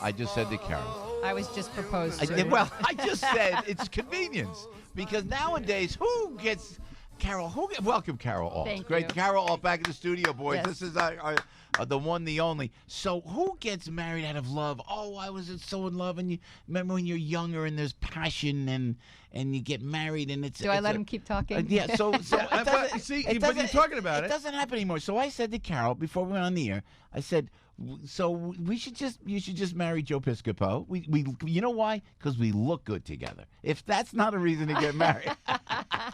I just said to Carol. I was just proposed to. Well, I just said it's convenience because nowadays who gets Carol? Welcome, Carol Alt. Thank Great, you. Carol Alt back in the studio, boys. Yes. This is our the one, the only. So who gets married out of love? Oh, I was so in love, and you remember when you're younger and there's passion and you get married and it's. Do I let him keep talking? Yeah. So it doesn't, see, it but you're doesn't- talking about it it. doesn't happen anymore. So I said to Carol before we went on the air, I said, so you should just marry Joe Piscopo. We you know why? Because we look good together. If that's not a reason to get married,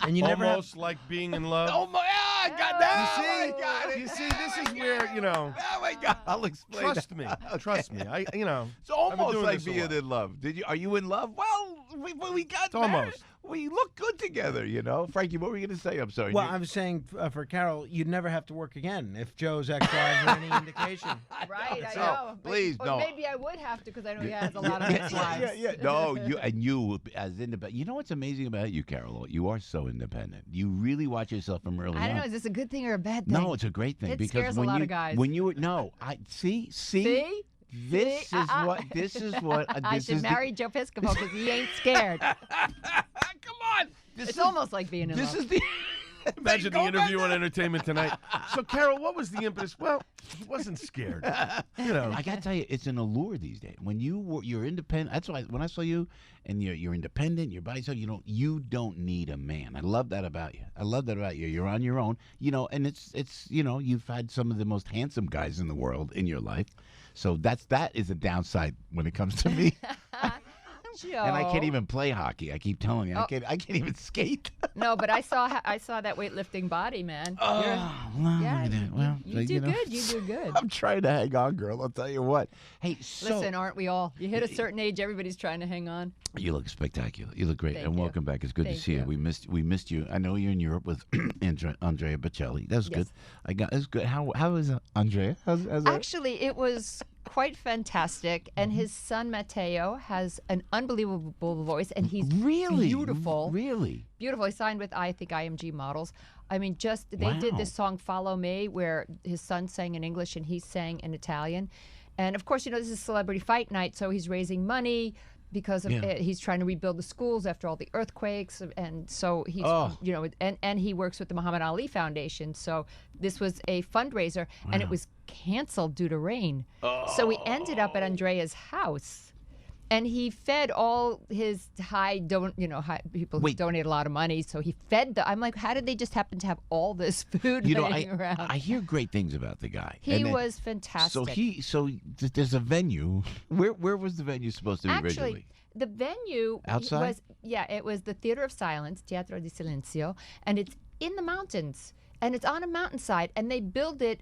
And you never almost like being in love. oh my, I got that. You see, I got it. you see, this is where Oh my God! I'll explain. Trust me. Trust me. It's It's almost like being in love. Are you in love? Well, we got married. Almost. We look good together, Frankie, what were you going to say? I'm sorry. Well, I'm saying for Carol, you'd never have to work again if Joe's ex-wives are any indication. Right, I So, know. please, or no. maybe I would have to because I know he has a lot of ex-wives. Yeah. No, you as independent. You know what's amazing about you, Carol? You are so independent. You really watch yourself from early on. I don't know. Is this a good thing or a bad thing? No, it's a great thing It because scares a when lot you of guys. when you were see. See? This See? is what. This is what. I This should is marry Joe Piscopo because he ain't scared. Come on. It's almost like being in This love. is the. Imagine the Go interview back on Entertainment Tonight. So, Carol, what was the impetus? Well, he wasn't scared. I gotta tell you, it's an allure these days. When you're independent, that's why when I saw you and you're independent, you're by yourself. You don't need a man. I love that about you. You're on your own. And it's you've had some of the most handsome guys in the world in your life. So that is a downside when it comes to me. Joe. And I can't even play hockey. I keep telling you, Oh. I can't even skate. No, but I saw that weightlifting body, man. Well, Yeah, look at that. Well, you do good. You do good. I'm trying to hang on, girl. I'll tell you what. Hey, so Listen, aren't we all? You hit a certain age, everybody's trying to hang on. you look spectacular. You look great, Thank and you. welcome back. It's good to Thank see you. you. We missed you. I know you're in Europe with Andrea Bocelli. That was good. Yes. That's good. How is Andrea? How's that? Actually, it was quite fantastic, and his son Matteo has an unbelievable voice, and he's Really beautiful. Really. Beautiful. He signed with IMG Models. I mean, they did this song "Follow Me," where his son sang in English and he sang in Italian, and of course, this is Celebrity Fight Night, so he's raising money because of he's trying to rebuild the schools after all the earthquakes, and so he's and he works with the Muhammad Ali Foundation. So this was a fundraiser, and it was canceled due to rain. So we ended up at Andrea's house. And he fed all his high people who donate a lot of money. So he fed them. I'm like, how did they just happen to have all this food laying around? I hear great things about the guy. He was fantastic. So there's a venue. Where was the venue supposed to be originally? The venue Outside? it was the Theater of Silence, Teatro di Silenzio, and it's in the mountains, and it's on a mountainside, and they build it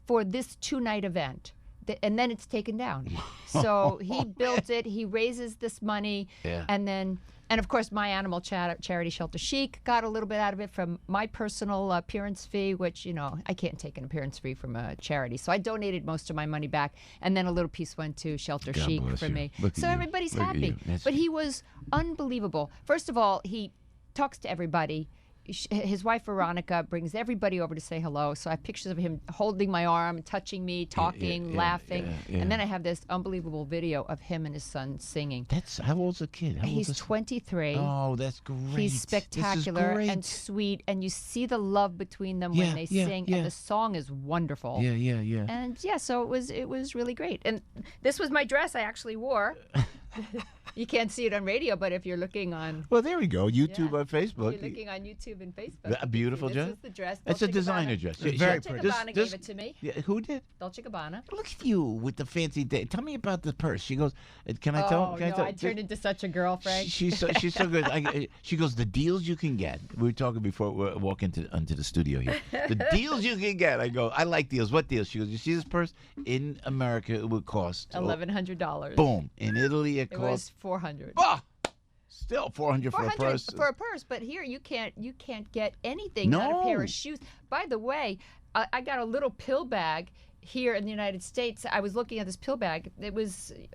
for this 2-night event. And then it's taken down. So he built it. He raises this money, and of course my animal charity Shelter Chic got a little bit out of it from my personal appearance fee, which I can't take an appearance fee from a charity. So I donated most of my money back, and then a little piece went to Shelter God Chic bless for you. me. Look at So you. everybody's Look at happy. you. But he was unbelievable. First of all, he talks to everybody. His wife Veronica brings everybody over to say hello. So I have pictures of him holding my arm, touching me, talking, laughing, and then I have this unbelievable video of him and his son singing. How old's the kid? He's 23. Oh, that's great. He's spectacular This is and great. sweet, and you see the love between them when they sing, and the song is wonderful. Yeah. And so it was really great. And this was my dress I actually wore. You can't see it on radio, but if you're looking on... Well, there we go. YouTube on Facebook. If you're looking on YouTube and Facebook. A beautiful dress. This is the dress. It's a Dolce designer Gabbana. dress. Very Dolce pretty. Gabbana gave it to me. Yeah, who did? Dolce Gabbana. Look at you with the fancy day. Tell me about the purse. She goes, can I tell? Oh, Can no, I tell? I turned into such a girl, Frank. She's so good. She goes, the deals you can get. We were talking before we walk into the studio here. The deals you can get. I go, I like deals. What deals? She goes, you see this purse? In America, it would cost $1,100. Boom. In Italy, it It was cost $400. still $400 for a purse. For a purse, but here you can't get anything, not a pair No. of shoes. By the way, I got a little pill bag here in the United States. I was looking at this pill bag.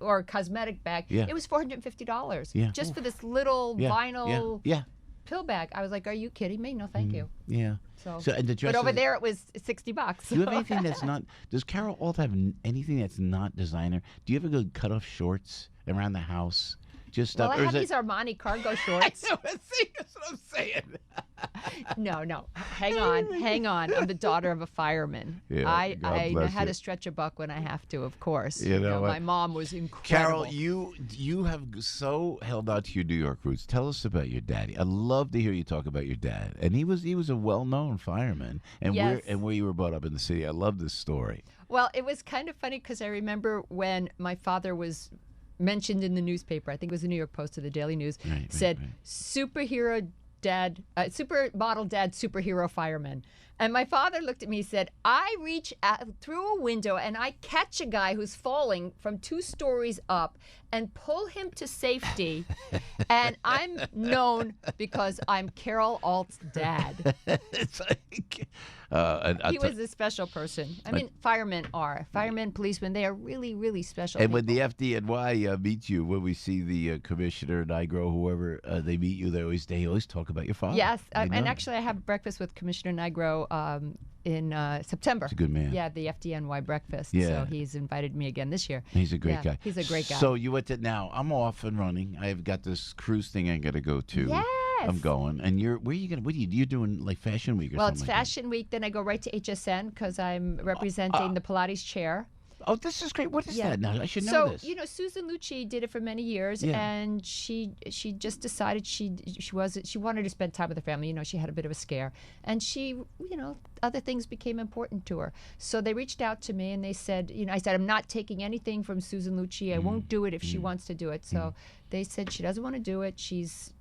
Or cosmetic bag. Yeah. It was $450. Yeah. Just for this little vinyl Yeah. pill bag. I was like, are you kidding me? No, thank you. Yeah. So and the but over there it was $60. Do you have anything that's not? Does Carol Alt have anything that's not designer? Do you ever go cut off shorts around the house? Just stuff. Well, I have these Armani cargo shorts. I know, that's what I'm saying. No. Hang on. I'm the daughter of a fireman. Yeah, I know how to stretch a buck when I have to, of course. You know my mom was incredible. Carol, you have so held out to your New York roots. Tell us about your daddy. I'd love to hear you talk about your dad. And he was a well-known fireman. And yes. where you were brought up in the city. I love this story. Well, it was kind of funny because I remember when my father was mentioned in the newspaper, I think it was the New York Post or the Daily News, said superhero dad, supermodel dad, superhero fireman. And my father looked at me and said, I reach out through a window and I catch a guy who's falling from 2 stories up and pull him to safety. And I'm known because I'm Carol Alt's dad. It's like, he was a special person. I mean, firemen, policemen, they are really, really special And people. when the FDNY meets you, when we see the commissioner, Nigro, whoever, they meet you, they always talk about your father. Yes, and actually I have breakfast with Commissioner Nigro in September. He's a good man. Yeah, the FDNY breakfast. Yeah. So he's invited me again this year. He's a great guy. He's a great guy. So you went to, now I'm off and running. I've got this cruise thing I got to go to. Yes. I'm going. And where are you going? You're doing like Fashion Week or well, something it's like Fashion Week. Then I go right to HSN because I'm representing the Pilates chair. Oh, this is great. What is that now? I should know this. So, Susan Lucci did it for many years, Yeah. and she just decided she wanted to spend time with her family. She had a bit of a scare, and she, other things became important to her. So they reached out to me and they said, I said, I'm not taking anything from Susan Lucci. I won't do it if she wants to do it. So they said she doesn't want to do it. She's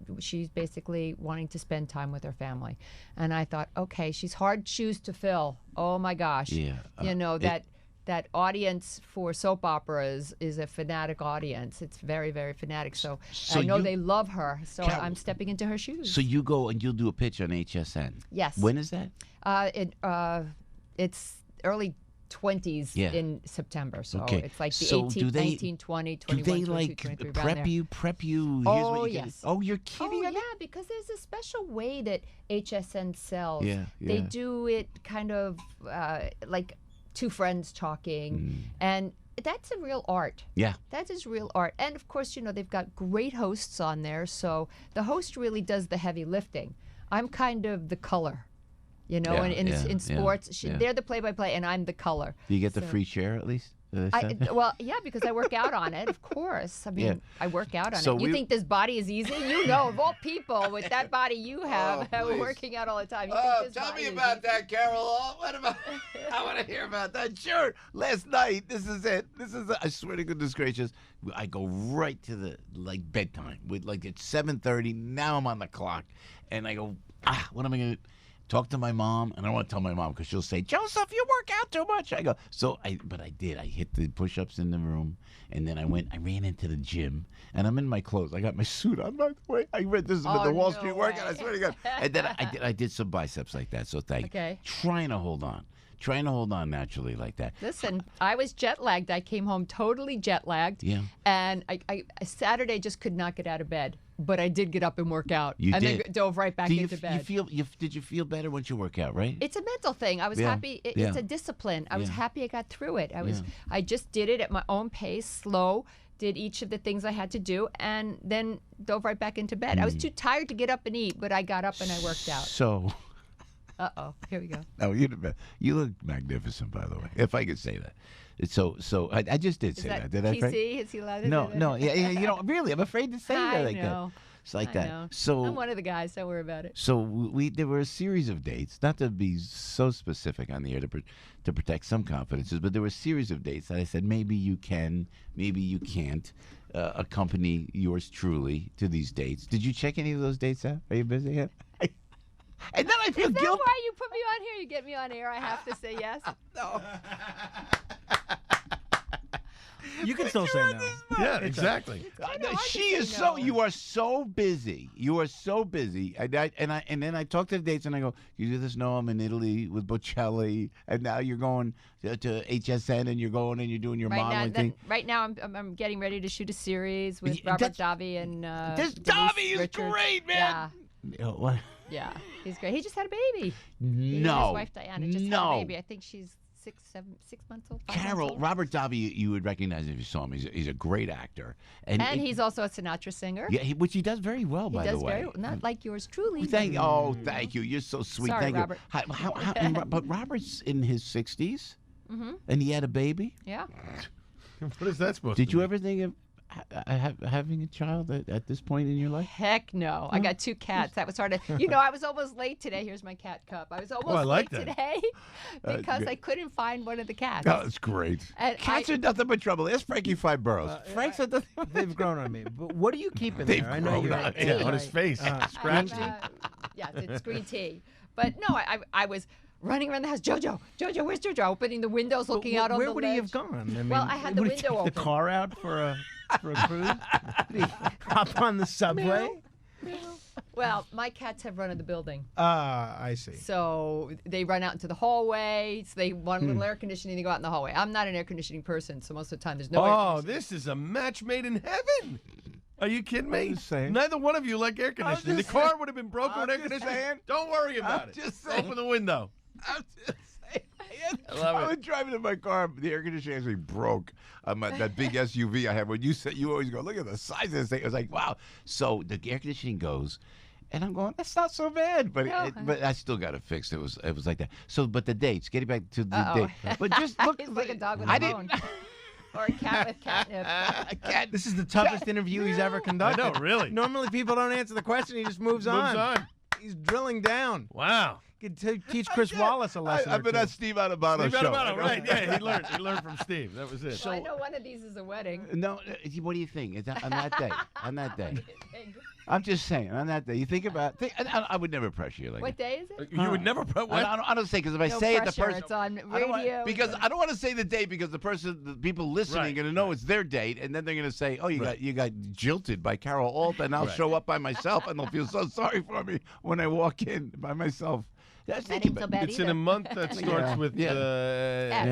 basically wanting to spend time with her family. And I thought, okay, she's hard shoes to fill. Oh my gosh. Yeah. That audience for soap operas is a fanatic audience. It's very, very fanatic. So I know they love her. So I'm stepping into her shoes. So you go and you'll do a pitch on HSN. Yes. When is that? It's early 20s in September. So it's like the 18th, 19, 20, 21, do they 22, like 23, prep you? Oh, yes. Oh, you're kidding? Oh, yeah, because there's a special way that HSN sells. Yeah. They do it kind of like 2 friends talking, and that's a real art. Yeah. That is real art. And of course, they've got great hosts on there, so the host really does the heavy lifting. I'm kind of the color, in sports. They're the play-by-play, and I'm the color. Do you get the free share at least? Well, yeah, because I work out on it, of course. I mean, I work out on it. You think this body is easy? Of all people with that body you have, working out all the time. Tell me about that, Carol. What about? I want to hear about that. Sure. Last night, this is it. I swear to goodness gracious, I go right to the bedtime. It's 7:30. Now I'm on the clock, and I go, what am I gonna do? Talk to my mom, and I don't want to tell my mom because she'll say, Joseph, you work out too much. I go, but I did. I hit the push-ups in the room, and then I ran into the gym, and I'm in my clothes. I got my suit on, by the way. I read this with the Wall Street workout. I swear to God. And then I did some biceps like that, so thank you. Trying to hold on naturally like that. Listen, I was jet lagged. I came home totally jet lagged. Yeah. And I Saturday just could not get out of bed. But I did get up and work out. You and did. then dove right back into bed. Did you feel better once you work out, right? It's a mental thing. I was happy. It's a discipline. I was happy I got through it. I just did it at my own pace, slow, did each of the things I had to do, and then dove right back into bed. I was too tired to get up and eat, but I got up and I worked out. So... Here we go. No, you look magnificent, by the way, if I could say that. So I just did say that. Did I? PC? Is he allowed to No, say that? no. Yeah, really, I'm afraid to say that like know. that. It's like I that. know. So I'm one of the guys. Don't worry about it. So there were a series of dates, not to be so specific on the air to protect some confidences, but there were a series of dates that I said maybe you can, maybe you can't accompany yours truly to these dates. Did you check any of those dates out? Are you busy yet? And then I feel guilty. Is that guilty. why you put me on here? You get me on air. I have to say yes. No. You can still say no. Yeah, exactly. She is so. You are so busy. You are so busy. And then I talk to the dates and I go, you do this? No, I'm in Italy with Bocelli, and now you're going to HSN and you're going and you're doing your modeling thing. Right now, I'm getting ready to shoot a series with Robert Davi and This Davi is great, man. Yeah. What? Yeah, he's great. He just had a baby. He and No. his wife Diana just had a baby. I think she's 6 months old. 5 months Carol, old. Robert Davi, you would recognize if you saw him. He's a great actor. And he's also a Sinatra singer. Yeah, which he does very well, by the way. He does very well. Not like yours truly. Thank you. You're so sweet. Sorry, Thank Robert. you. But Robert's in his 60s, and he had a baby. Yeah. What is that supposed to Did you mean? ever think of having a child at this point in your life? Heck no. I got 2 cats. That was hard to. I was almost late today. Here's my cat cup. I was almost like late that. today because I couldn't find one of the cats. Oh, that's great. And Cats are nothing but trouble. There's Frankie Five Boroughs. Frank's said nothing. They've grown on me. But what do you keep in They've there? I know grown you're on Yeah, on his face. Scratched. Yeah, it's green tea. But no, I was running around the house. Jojo, where's Jojo? Opening the windows, looking out on the Where would he have ledge. gone? I mean, Well, I had the would he window take the open. car out for a cruise? Did he hop on the subway? Well, my cats have run in the building. I see. So they run out into the hallway. So they want a little air conditioning. They go out in the hallway. I'm not an air conditioning person, so most of the time there's no air Oh, conditioning. this is a match made in heaven. Are you kidding me? I'm just saying. Neither one of you like air conditioning. The just car saying. would have been broken I'm with air just conditioning. saying. Don't worry about I'm it. just saying. Open the window. I'm just saying. love I it. was driving in my car. The air conditioning actually broke. That big SUV I have. When you said you always go, look at the size of this thing. I was like, wow. So the air conditioning goes, and I'm going, that's not so bad. But No. but I still got it fixed. It was like that. So, but the dates. Getting back to the Uh-oh. date. But just look. He's like a dog with I a didn't. bone. Or a cat with catnip. A cat. This is the toughest interview he's ever I conducted. know, really. Normally people don't answer the question. He just moves Moves on. He's drilling down. Wow. Could teach Chris Wallace a lesson. I've been or on two. Steve Adabato's Steve show. Adabado, right? Yeah, he learned from Steve. That was it. Well, I know one of these is a wedding. No, what do you think? Is that on that day? On that day. I'm just saying, on that day. You think about. I would never pressure you like What that. day is it? You would never put what? I don't say because if I No say it, the pressure. person. It's on I don't radio. because I don't want to say the date because the people listening Right, are going to know it's their date, and then they're going to say, "Oh, you got jilted by Carol Alt," and I'll Right. show up by myself, and they'll feel so sorry for me when I walk in by myself. That's That ain't so bad It's in either. a month that starts with Yeah.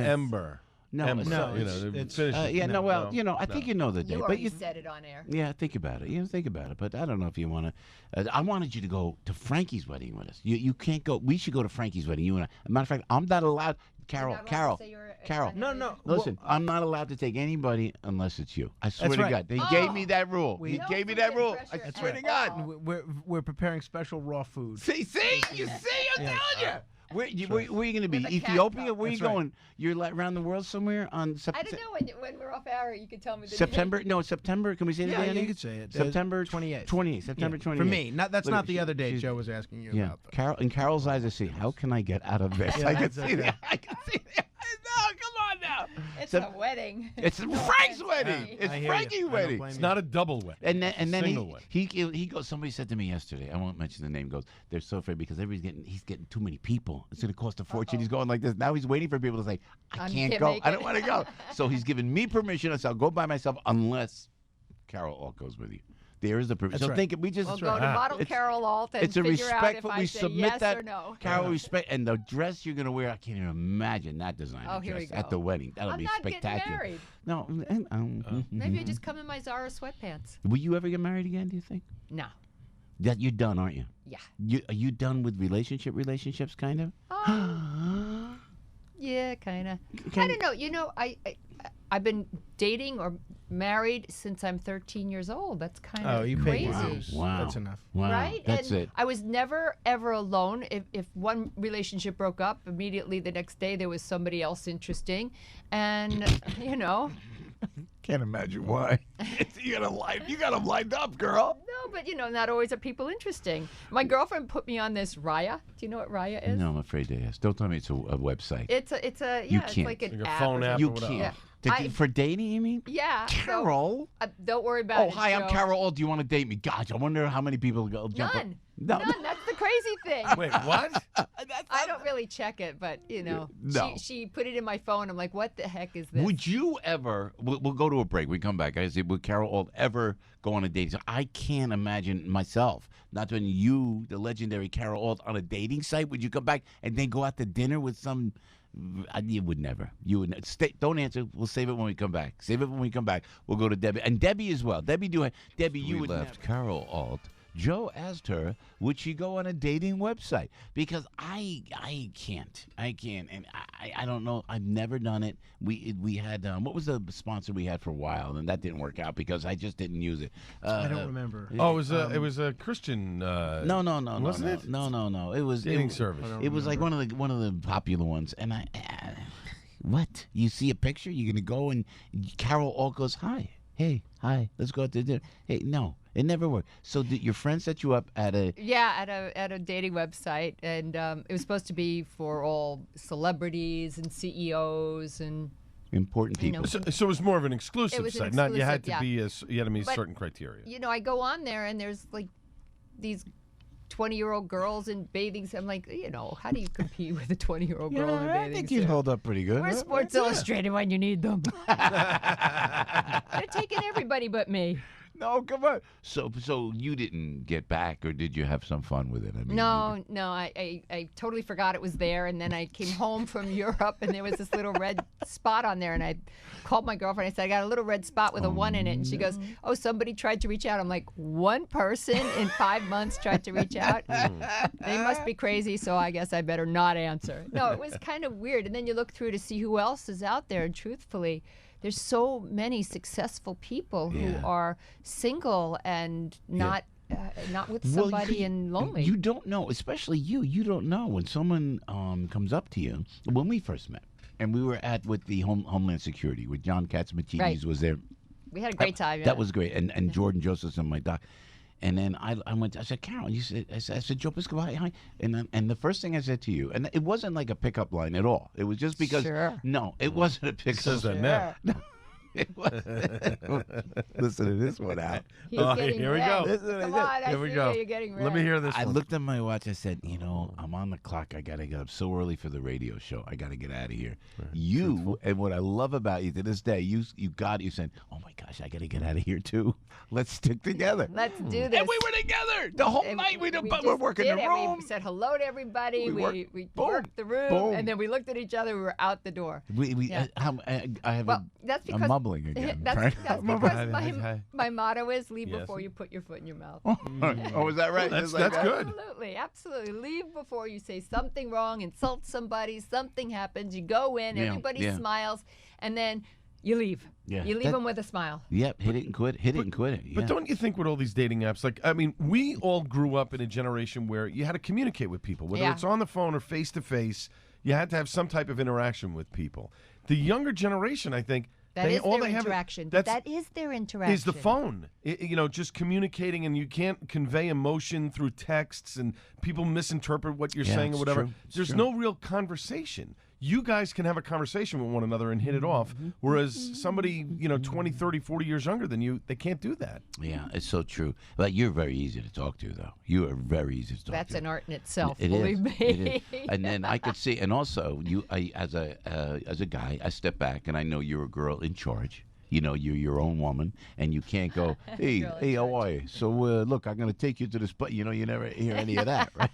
Ember. No, Ember. it's No, you know, it's- finish it. I think you know the date, You but already you. said it on air. Yeah, think about it. Think about it. But I don't know if you want to. I wanted you to go to Frankie's wedding with us. You can't go. We should go to Frankie's wedding. You and I. As a matter of fact, I'm not allowed. Carol, You're not allowed to Carol, say you're a Carol. friend No, of no. his? Listen, I'm not allowed to take anybody unless it's you. I swear That's to right. God. He gave me Oh. that rule. He No gave me that freaking rule. pressure I at swear to all. God. We're preparing special raw food. See, I'm telling you. Where are you going to be? With a cat Ethiopia? cup. Where are you That's right. going? You're around the world somewhere on I September? don't know when we're off air. You can tell me the September? No, September. Can we say the Yeah, day? you could say it. September 28th. 28th. September Yeah, 28th. For me, that's Look, not the she- other date she's- Joe was asking you Yeah, about. though. Carol. In Carol's eyes, I see. How can I get out of this? Yeah, I can that's see okay. that. I can see that. No, come on now. It's Sep- a wedding. It's No Frank's offense, wedding. Steve. It's I hear you. Frankie's I don't wedding. blame It's you. not a double wet. And then Single way. he goes. Somebody said to me yesterday. I won't mention the name. Goes. They're so afraid because he's getting too many people. It's going to cost a fortune. He's going like this. Now he's waiting for people to say, I I can't can't go. make I it." don't want to go. So he's given me permission. I said I'll go by myself unless Carol all goes with you. There is the permission. So right. think we just. We'll go to Model It's- Carol Alt and It's a figure out if respectful. I We say submit yes that. or no. Carol, respect, and the dress you're gonna wear. I can't even imagine that design. Oh, here we dress at go. the wedding. That'll I'm be not spectacular. getting married. No, Maybe I just come in my Zara sweatpants. Will you ever get married again? Do you think? No. That you're done, aren't you? Yeah. Are you done with relationships, kind of? Yeah, kind of. Can- I don't know. I've been dating or married since I'm 13 years old. That's kind of Oh, you paid crazy. your dues. Wow. That's enough. Wow, Right? that's and it. I was never, ever alone. If one relationship broke up, immediately the next day there was somebody else interesting. And, Can't imagine why. you got them lined up, girl. no, but, not always are people interesting. My girlfriend put me on this Raya. Do you know what Raya is? No, I'm afraid to ask. Don't tell me it's a website. It's can't. like an Like a app phone or app something. You or whatever. can't. Yeah. For dating, you mean? Yeah. so, Carol. don't worry about Oh, it. hi, I'm Joe. Carol. Oh, do you want to date me? Gosh, I wonder how many people go jump up. None. No. None. That's the crazy thing. Wait, what? I don't really check it, but No. she put it in my phone. I'm like, what the heck is this? Would you ever? We'll go to a break. We come back. I say, would Carol Alt ever go on a date? So I can't imagine myself, not when you, the legendary Carol Alt, on a dating site. Would you come back and then go out to dinner with some? You would never. You would. Stay, don't answer. We'll save it when we come back. Save it when we come back. We'll go to Debbie and Debbie as well. Debbie, you would left. Carol Alt Joe asked her, would she go on a dating website? Because I can't, and I don't know. I've never done it. We had what was the sponsor we had for a while, and that didn't work out because I just didn't use it. I don't remember. Oh, it was a Christian. No, wasn't it? No. It was Dating service. It was like one of the popular ones, and what? You see a picture, you're gonna go, and Carol all goes, hi, hey, hi, let's go out to dinner. Hey, no, it never worked. So did your friend set you up at a? Yeah, at a dating website, and it was supposed to be for all celebrities and CEOs and Important people. know. So it was more of an exclusive It was an site. Not you had to exclusive, you had to meet But, certain criteria. You know, I go on there, and there's like these 20-year-old girls in bathing suits. I'm like, you know, how do you compete with a 20-year-old girl in a I bathing think suit? you'd hold up pretty good. Where's Sports Illustrated when you need them? They're taking everybody but me. No, come on. So you didn't get back, or did you have some fun with it? I mean, No, I totally forgot it was there, and then I came home from Europe, and there was this little red spot on there, and I called my girlfriend. I said, I got a little red spot with a 1 in it, and she goes, oh, somebody tried to reach out. I'm like, one person in 5 months tried to reach out? They must be crazy, so I guess I better not answer. No, it was kind of weird, and then you look through to see who else is out there, and truthfully, there's so many successful people who are single and not with somebody and lonely. You don't know, especially you. You don't know when someone comes up to you. When we first met, and we were with the Homeland Security, with John Katzmatidis was there. We had a great time. That was great, and Jordan Josephson, my doc. And then I said, Carol, I said, Joe Piscopo, hi. And the first thing I said to you, and it wasn't like a pickup line at all. It was just because, no, it wasn't a pickup Says that now. No, it was. Listen to this one out. He's Oh, getting here we red. go. Come on, Here I we see go. you're getting red. Let me hear this I one. looked at my watch. I said, I'm on the clock. I got to get up so early for the radio show. I got to get out of here. You, and what I love about you to this day, you said, oh my gosh, I got to get out of here too. Let's stick together. Let's do this. And we were together the whole night. We were working the room. We said hello to everybody. We boom, worked the room, boom. and then we looked at each other. We were out the door. I have that's because I'm mumbling again. That's because Hi. my motto is leave Yes. before you put your foot in your mouth. Oh, is that right? That's Just like that? good. Absolutely. Leave before you say something wrong, insult somebody, something happens. You go in, everybody smiles, and then you leave. Yeah. You leave them with a smile. Yep, hit it and quit. Hit it and quit it. Yeah. But don't you think with all these dating apps, like, I mean, we all grew up in a generation where you had to communicate with people, whether it's on the phone or face to face, you had to have some type of interaction with people. The younger generation, I think, That is all their they have interaction. that's- That is their interaction. is the phone. Just communicating, and you can't convey emotion through texts, and people misinterpret what you're saying or it's whatever. true. It's There's true. no real conversation. You guys can have a conversation with one another and hit it off, whereas somebody, 20, 30, 40 years younger than you, they can't do that. Yeah, it's so true. But you're very easy to talk to, though. You are very easy to talk to. That's an art in itself. It believe is. me. It is. And then I could see, and also as a guy, I step back and I know you're a girl in charge. You're your own woman, and you can't go, hey, how are you? So, look, I'm going to take you to the spot. You never hear any of that, right?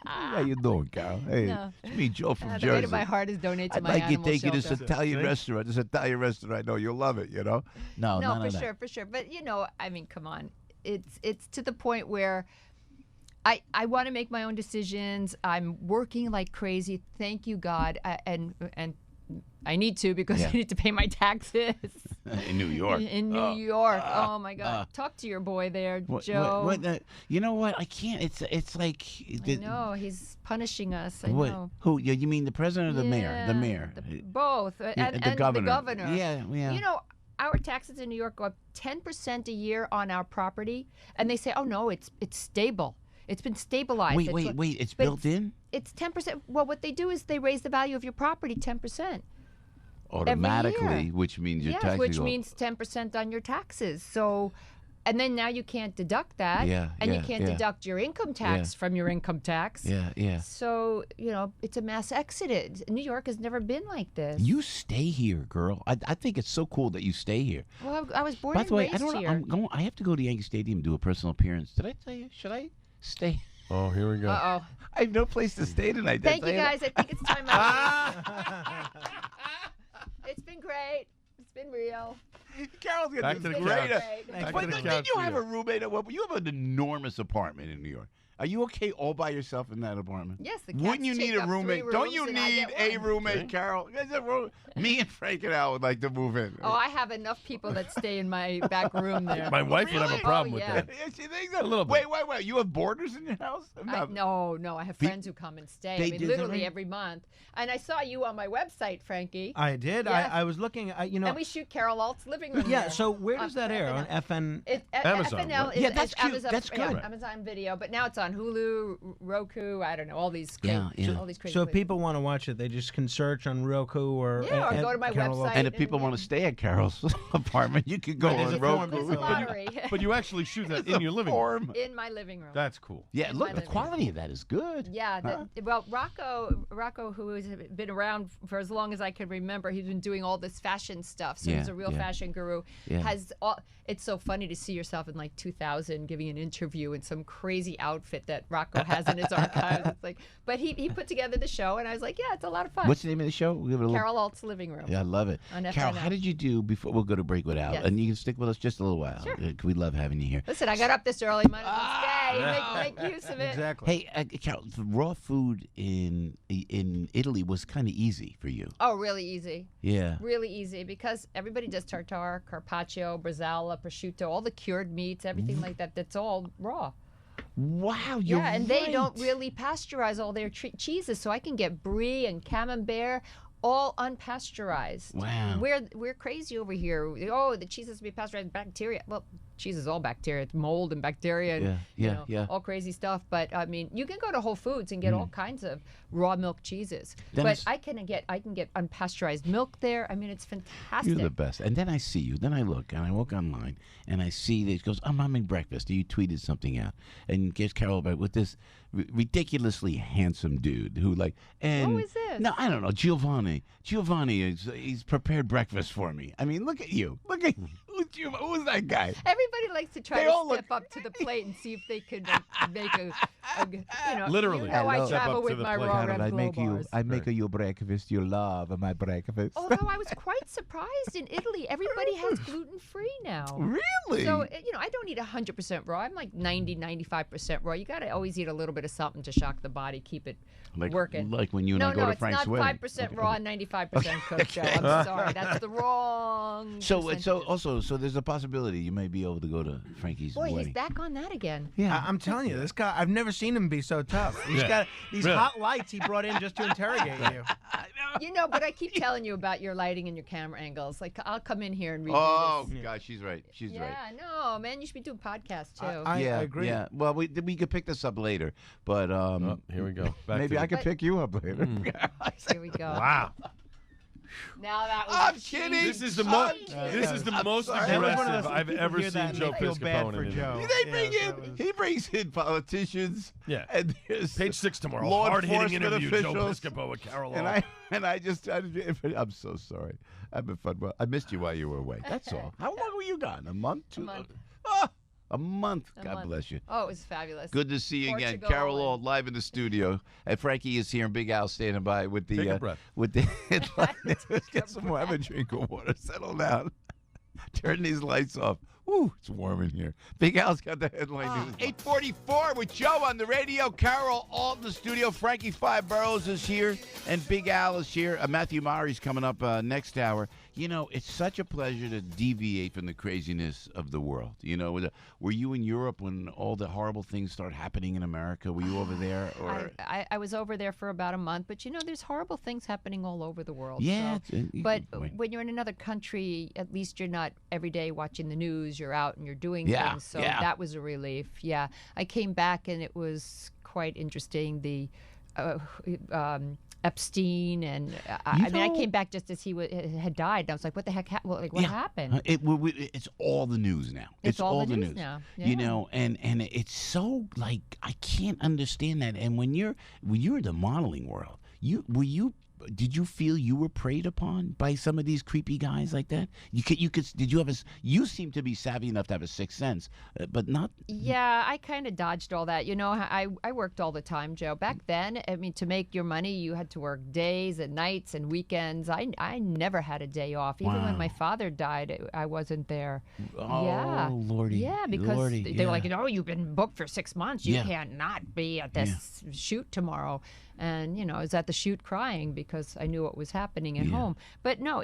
How you doing, Carol? Hey, No. it's me, Joe from The Jersey. weight of my heart is donate to I'd my like you to animal take you to shelter. this Italian restaurant. This Italian restaurant, I know you'll love it, No, No, none for of that. for sure. But I mean, come on. It's to the point where I want to make my own decisions. I'm working like crazy. Thank you, God. And I need to because I need to pay my taxes. In New York. In New York. Oh my God. Talk to your boy there, Joe. You know what? I can't. It's like. I know he's punishing us. I know. Who? You mean the president or the mayor? The mayor. Both. And the governor. The governor. Yeah. Our taxes in New York go up 10% a year on our property, and they say, "Oh no, it's stable. It's been stabilized." Wait. It's built in. It's 10%. Well, what they do is they raise the value of your property 10%. Automatically, which means your taxes. Which means 10% on your taxes. So, and then now you can't deduct that. And you can't deduct your income tax from your income tax. Yeah. So, it's a mass exodus. New York has never been like this. You stay here, girl. I think it's so cool that you stay here. Well, I was born By and the way, raised here. I have to go to Yankee Stadium and do a personal appearance. Did I tell you? Should I stay? Oh, here we go. Uh-oh. I have no place to stay tonight. Thank you, guys. I think it's time out. It's been great. It's been real. Carol's got Back this to the great. couch. But did you have a roommate? You have an enormous apartment in New York. Are you okay all by yourself in that apartment? Yes, the cats Wouldn't you take need a up roommate? 3 Don't you rooms and I need get a one. roommate, Carol? Me and Frank and Al would like to move in. Oh, I have enough people that stay in my back room there. My wife would have a problem with yeah. that. She thinks so. A little bit. Wait. You have boarders in your house? No, I have friends who come and stay. I mean, do literally every month. And I saw you on my website, Frankie. I did. Yes. I was looking. And we shoot Carol Alt's living room. Yeah. there. So where does that air on FN? Amazon, FNL right? is, Yeah, that's is cute. Amazon, That's good. yeah, Amazon Video, but now it's on Hulu, Roku. I don't know all these. Yeah. All these crazy. So if places. people want to watch it, they just can search on Roku or Yeah, or go to my Carol website. And if people want to stay at Carol's apartment, you could go But there's on a form. Roku. There's a lottery But you actually shoot that in your living room. in my living room. That's cool. Yeah, in look, my the living quality of that is good. Yeah, well, Rocco, who has been around for as long as I can remember, he's been doing all this fashion stuff. So he's a real fashion guru. Yeah. It's so funny to see yourself in like 2000 giving an interview in some crazy outfit that Rocco has in his archives. It's like, but he put together the show, and I was like, yeah, it's a lot of fun. What's the name of the show? We'll give it a little. Carol Alt's living room. Yeah, I love it. On Carol, FNL. how did you do before we'll go to break with Al? Yes. And you can stick with us just a little while. Sure. We love having you here. Listen, I got up this early. Might as well stay. Make use of it. Exactly. Hey, Carol, the raw food in Italy was kind of easy for you. Oh, really easy. Yeah. Really easy because everybody does tartare, carpaccio, bresaola, prosciutto, all the cured meats, everything like that. That's all raw. Wow, you're Yeah, and they right. don't really pasteurize all their cheeses, so I can get brie and camembert all unpasteurized. Wow. We're crazy over here. Oh, the cheese has to be pasteurized. Bacteria. Well, cheese is all bacteria. It's mold and bacteria and Yeah. all crazy stuff. But I mean, you can go to Whole Foods and get all kinds of raw milk cheeses. Dennis- But I can get unpasteurized milk there. I mean, it's fantastic. You're the best. And then I see you. Then I look, and I walk online, and I see that he goes, I'm having breakfast. You tweeted something out. And gives Carol about with this ridiculously handsome dude who, like, and. Who is this? No, I don't know. Giovanni, he's prepared breakfast for me. I mean, look at you. Look at you. Who's that guy? Everybody likes to try They to all step look- up to the plate and see if they could make a Literally. You know, I Hello. Step travel up to with the my plate. raw Carol, red glow bars. I make you breakfast. You love my breakfast. Although I was quite surprised in Italy, everybody has gluten-free now. Really? So, I don't eat 100% raw. I'm like 95% raw. You got to always eat a little bit of something to shock the body, keep it working. Like when you and I go to it's Frank's not wedding. 5% raw and 95% cooked, Joe. I'm sorry. That's the wrong So percentages. there's a possibility you may be able to go to Frankie's Boy, wedding. he's back on that again. Yeah. I'm telling you, this guy, I've never seen him be so tough. He's Yeah. got these Really? hot lights he brought in just to interrogate you. But I keep telling you about your lighting and your camera angles. Like, I'll come in here and redo Oh this. God, she's right. She's right. Yeah, no, man, you should be doing podcasts too. I Yeah, agree. yeah. Well, we could pick this up later, but Oh, here we go. Back maybe to I could But- pick you up later. Here we go. Wow. Now that was I'm a kidding. cheesy This is the cheat. most sorry. That was one of aggressive those- I've you ever hear that seen and Joe you feel bad Piscopo for in. Joe. They bring Yeah, in. that was- He brings in politicians. Yeah. And there's Page 6 tomorrow. law Hard-hitting enforcement interview. Joe officials. Piscopo with Carol And Alt. I just I'm so sorry. I've been fun. Well, I missed you while you were away. That's all. How long were you gone? A month? A month. A month. A God month. bless you. Oh, it was fabulous. Good to see you again, Portugal Carol and- Alt live in the studio. And Frankie is here, and Big Al standing by with the Take a breath. with the headline. Get some more. Have a drink of water. Settle down. Turn these lights off. Ooh, it's warm in here. Big Al's got the headline news. 8:44 with Joe on the radio. Carol Alt in the studio. Frankie Five Boroughs is here, and Big Al is here. Matthew Murray's coming up next hour. It's such a pleasure to deviate from the craziness of the world. Were you in Europe when all the horrible things started happening in America? Were you over there? Or I was over there for about a month, but there's horrible things happening all over the world. yeah, so- it's a But good point. when you're in another country, at least you're not every day watching the news. You're out and you're doing Yeah, things. So yeah. that was a relief. Yeah. I came back and it was quite interesting. The Epstein and I came back just as he had died. And I was like, what the heck? What Yeah. happened? It's all the news now. It's all the news now. Yeah. And it's so like I can't understand that. And when you're in the modeling world, were you did you feel you were preyed upon by some of these creepy guys like that? Did you have you seem to be savvy enough to have a sixth sense, but not. Yeah, I kind of dodged all that. You know, I worked all the time, Joe. Back then, I mean, to make your money, you had to work days and nights and weekends. I never had a day off. Even when my father died, I wasn't there. Oh, yeah. Lordy. Yeah, because Lordy, they were like, you've been booked for 6 months. You Yeah. can't not be at this shoot tomorrow. And, I was at the shoot crying because I knew what was happening at home. But no,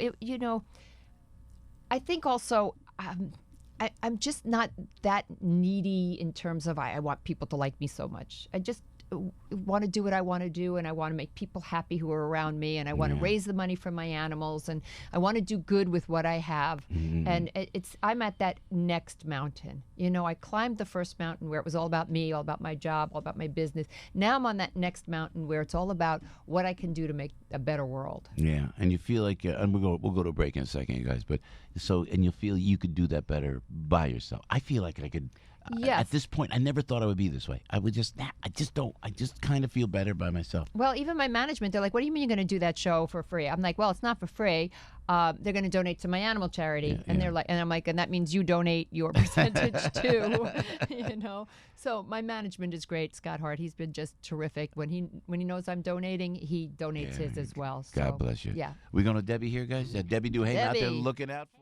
I think also I'm just not that needy in terms of I want people to like me so much. I just want to do what I want to do, and I want to make people happy who are around me, and I want to raise the money for my animals, and I want to do good with what I have. And I'm at that next mountain. I climbed the first mountain where it was all about me, all about my job, all about my business. Now I'm on that next mountain where it's all about what I can do to make a better world. Yeah, and you feel like, and we'll go to a break in a second, you guys. But and you'll feel you could do that better by yourself. I feel like I could. Yes. At this point, I never thought I would be this way. I just kind of feel better by myself. Well, even my management, they're like, what do you mean you're going to do that show for free? I'm like, well, it's not for free. They're going to donate to my animal charity. They're like, and I'm like, and that means you donate your percentage too, So my management is great. Scott Hart, he's been just terrific. When he knows I'm donating, he donates his as well. So, God bless you. Yeah. We're going to Debbie here, guys. Debbie Duhame out there Debbie. looking out for